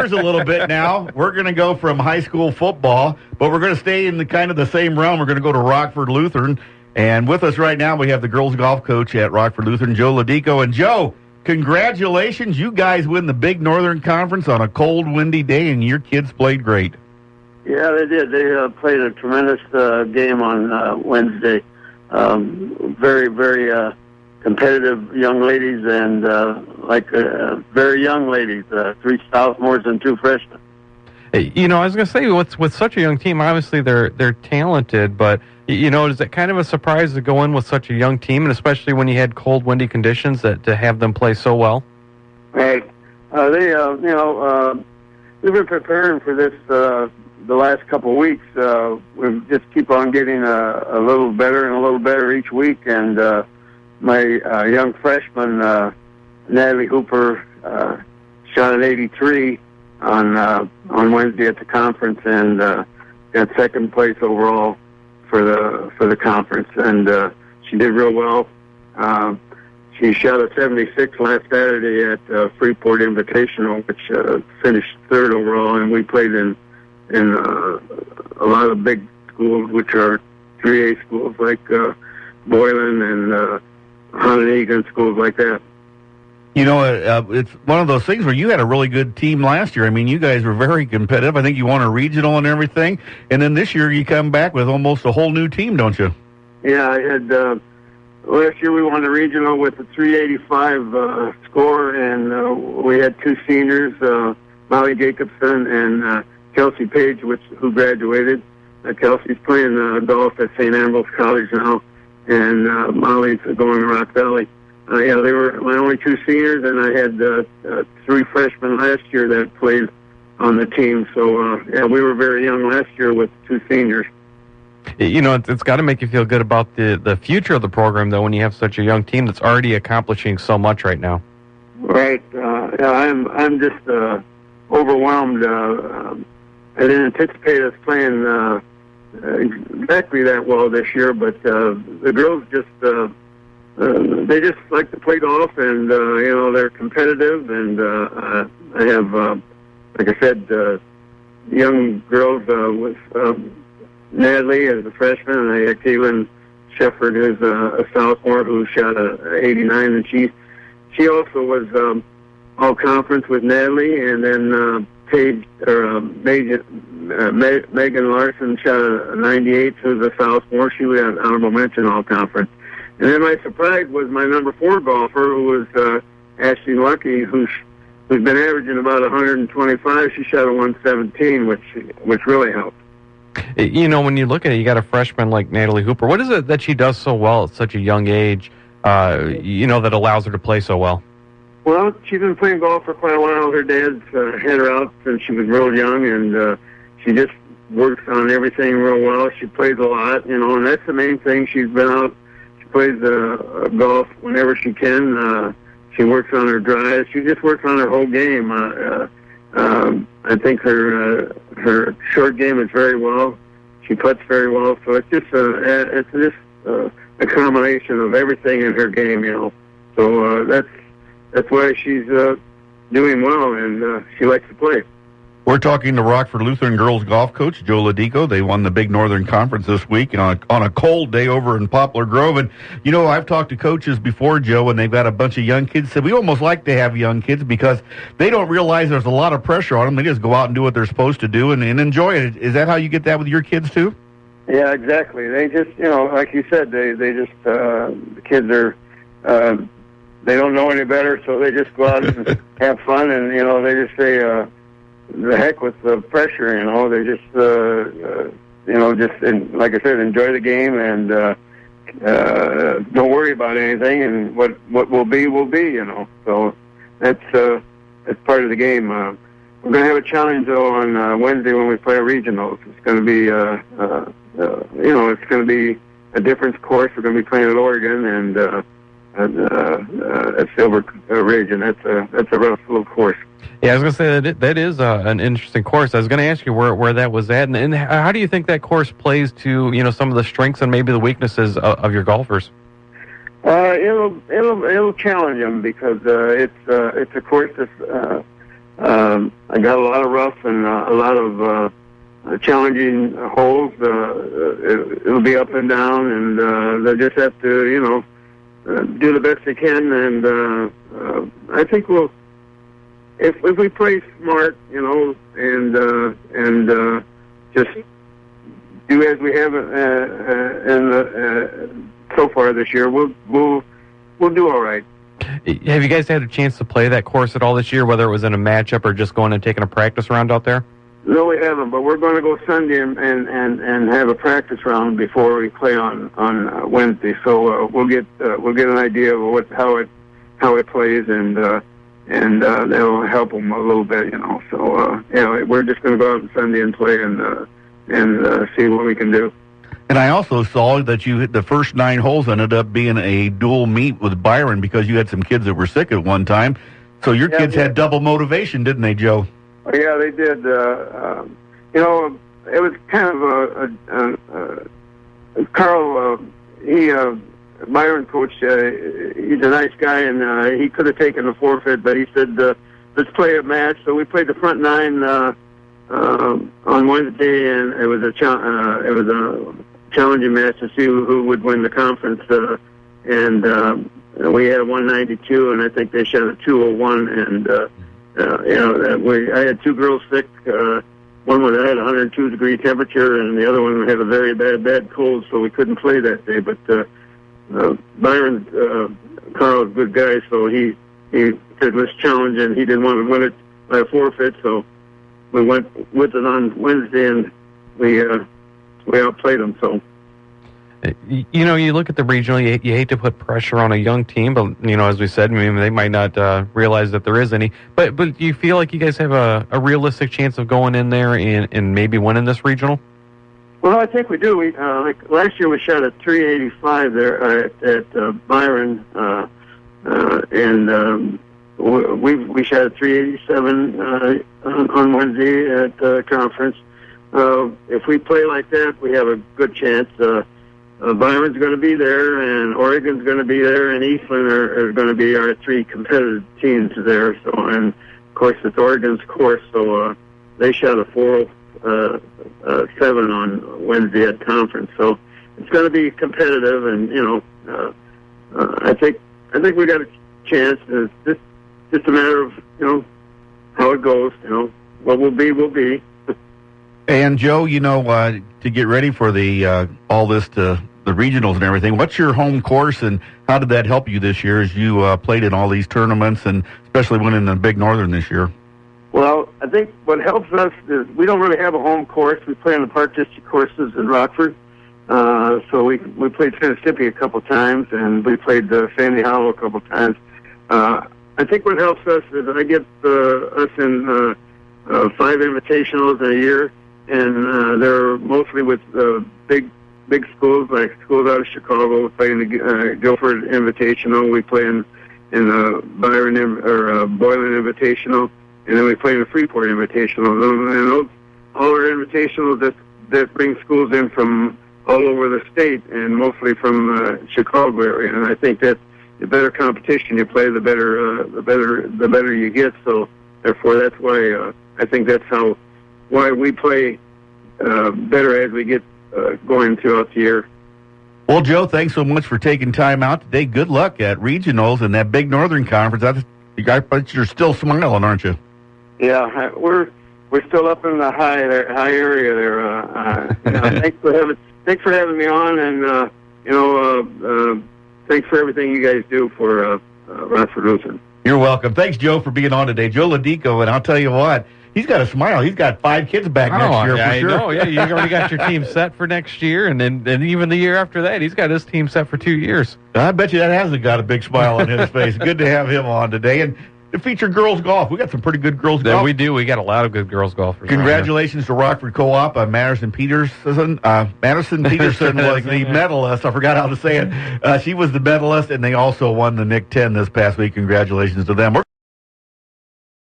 A little bit now. We're going to go from high school football, but we're going to stay in the kind of the same realm. We're going to go to Rockford Lutheran. And with us right now, we have the girls golf coach at Rockford Lutheran, Joe Lodico. And Joe, congratulations. You guys win the Big Northern Conference on a cold, windy day, and your kids played great. Yeah, they did. They played a tremendous game on Wednesday. Very, very competitive young ladies and very young ladies, 3 sophomores and 2 freshmen. You know, I was going to say, with such a young team, obviously they're talented, but, you know, is it kind of a surprise to go in with such a young team, and especially when you had cold, windy conditions, to have them play so well? Right. We've been preparing for this the last couple of weeks. We just keep on getting a little better and a little better each week, and my young freshman, Natalie Hooper, shot an 83 on Wednesday at the conference, and got second place overall for the conference, and she did real well. She shot a 76 last Saturday at Freeport Invitational, which finished third overall, and we played in a lot of big schools, which are 3A schools like Boylan and Hononegah, schools like that. You know, it's one of those things where you had a really good team last year. I mean, you guys were very competitive. I think you won a regional and everything. And then this year you come back with almost a whole new team, don't you? Yeah, I had last year we won the regional with a 385 score, and we had 2 seniors, Molly Jacobson and Kelsey Page, who graduated. Kelsey's playing golf at St. Ambrose College now, and Molly's going to Rock Valley. They were my only 2 seniors, and I had 3 freshmen last year that played on the team. So, we were very young last year with 2 seniors. You know, it's got to make you feel good about the future of the program, though, when you have such a young team that's already accomplishing so much right now. Right. I'm just overwhelmed. I didn't anticipate us playing exactly that well this year, but the girls just they just like to play golf, and they're competitive, and I have, like I said, young girls with Natalie as a freshman, and I had Caitlin Shefford, who's a sophomore, who shot a 89, and she also was all conference with Natalie, and then Megan Larson shot a 98, who's a sophomore. She would have honorable mention all conference. And then my surprise was my number 4 golfer, who was Ashley Lucky, who's been averaging about 125. She shot a 117, which really helped. You know, when you look at it, you got a freshman like Natalie Hooper. What is it that she does so well at such a young age, that allows her to play so well? Well, she's been playing golf for quite a while. Her dad's had her out since she was real young, and she just works on everything real well. She plays a lot, and that's the main thing. She's been out. She plays golf whenever she can. She works on her drive. She just works on her whole game. I think her short game is very well. She putts very well, so it's just a combination of everything in her game, So that's why she's doing well, and she likes to play. We're talking to Rockford Lutheran girls golf coach Joe Lodico. They won the Big Northern Conference this week on a cold day over in Poplar Grove. And, I've talked to coaches before, Joe, and they've got a bunch of young kids. So we almost like to have young kids because they don't realize there's a lot of pressure on them. They just go out and do what they're supposed to do and enjoy it. Is that how you get that with your kids, too? Yeah, exactly. They just, like you said, they just, the kids are, they don't know any better, so they just go out and have fun, and, they just say, the heck with the pressure, they just, like I said, enjoy the game, and don't worry about anything, and what will be, so that's part of the game. We're going to have a challenge, though, on Wednesday when we play a regionals. It's going to be, it's going to be a different course. We're going to be playing at Oregon, and at Silver Ridge, and that's a rough little course. Yeah, I was going to say that is an interesting course. I was going to ask you where that was at, and how do you think that course plays to some of the strengths and maybe the weaknesses of your golfers? It'll challenge them because it's a course that's I got a lot of rough and a lot of challenging holes. It'll be up and down, and they'll just have to, do the best they can. And I think we'll, if we play smart, and just do as we have so far this year, we'll do all right. Have you guys had a chance to play that course at all this year, whether it was in a matchup or just going and taking a practice round out there? No, we haven't, but we're going to go Sunday and have a practice round before we play on Wednesday. So we'll get an idea of how it plays, and that'll help them a little bit, So we're just going to go out on Sunday and play and see what we can do. And I also saw that you hit the first 9 holes ended up being a dual meet with Byron because you had some kids that were sick at one time. So your kids had double motivation, didn't they, Joe? Oh, yeah, they did. It was kind of Carl. Byron coach. He's a nice guy, and he could have taken a forfeit, but he said, "Let's play a match." So we played the front 9 on Wednesday, and it was a challenging match to see who would win the conference. And we had 192, and I think they shot a 201. And I had 2 girls sick. One had 102-degree temperature, and the other one had a very bad cold, so we couldn't play that day. But Byron, Carl, is a good guy, so he said let's challenge, and he didn't want to win it by a forfeit, so we went with it on Wednesday, and we outplayed them. So, you look at the regional. You hate to put pressure on a young team, but as we said, they might not realize that there is any. But do you feel like you guys have a realistic chance of going in there and maybe winning this regional? Well, I think we do. We like last year we shot at 385 there at Byron, and we shot at 387 on Wednesday at the conference. If we play like that, we have a good chance. Byron's going to be there, and Oregon's going to be there, and Eastland are going to be our 3 competitive teams there. So, and of course, it's Oregon's course, so they shot a 407 on Wednesday at conference. So it's going to be competitive, and I think we got a chance. It's just a matter of how it goes. What will be will be. And Joe, to get ready for the all this the regionals and everything, what's your home course, and how did that help you this year as you played in all these tournaments, and especially winning the Big Northern this year? Well, I think what helps us is we don't really have a home course. We play on the Park District courses in Rockford. So we played Mississippi a couple times, and we played Sandy Hollow a couple times. I think what helps us is I get us in 5 invitationals a year, and they're mostly with big schools, like schools out of Chicago. We play in the Guilford Invitational. We play in the Byron Boylan Invitational, and then we play in the Freeport Invitational. And those all are invitationals that bring schools in from all over the state, and mostly from Chicago area. And I think that the better competition you play, the better you get. So therefore, that's why I think that's why we play better as we get going throughout the year. Well, Joe, thanks so much for taking time out today. Good luck at regionals and that Big Northern Conference. But you're still smiling, aren't you? Yeah, we're still up in the high area there. Thanks for having me on, and thanks for everything you guys do for Rockford Lutheran. You're welcome. Thanks, Joe, for being on today. Joe Lodico, and I'll tell you what, he's got a smile. He's got 5 kids back next year for sure. I know, yeah. You already got your team set for next year, and then even the year after that, he's got his team set for 2 years. I bet you that hasn't got a big smile on his face. Good to have him on today. And to feature girls golf. We got some pretty good girls golf. We do. We got a lot of good girls golfers. Congratulations to Rockford Co-op. Madison Peterson. Madison Peterson was the medalist. I forgot how to say it. She was the medalist, and they also won the Nick 10 this past week. Congratulations to them.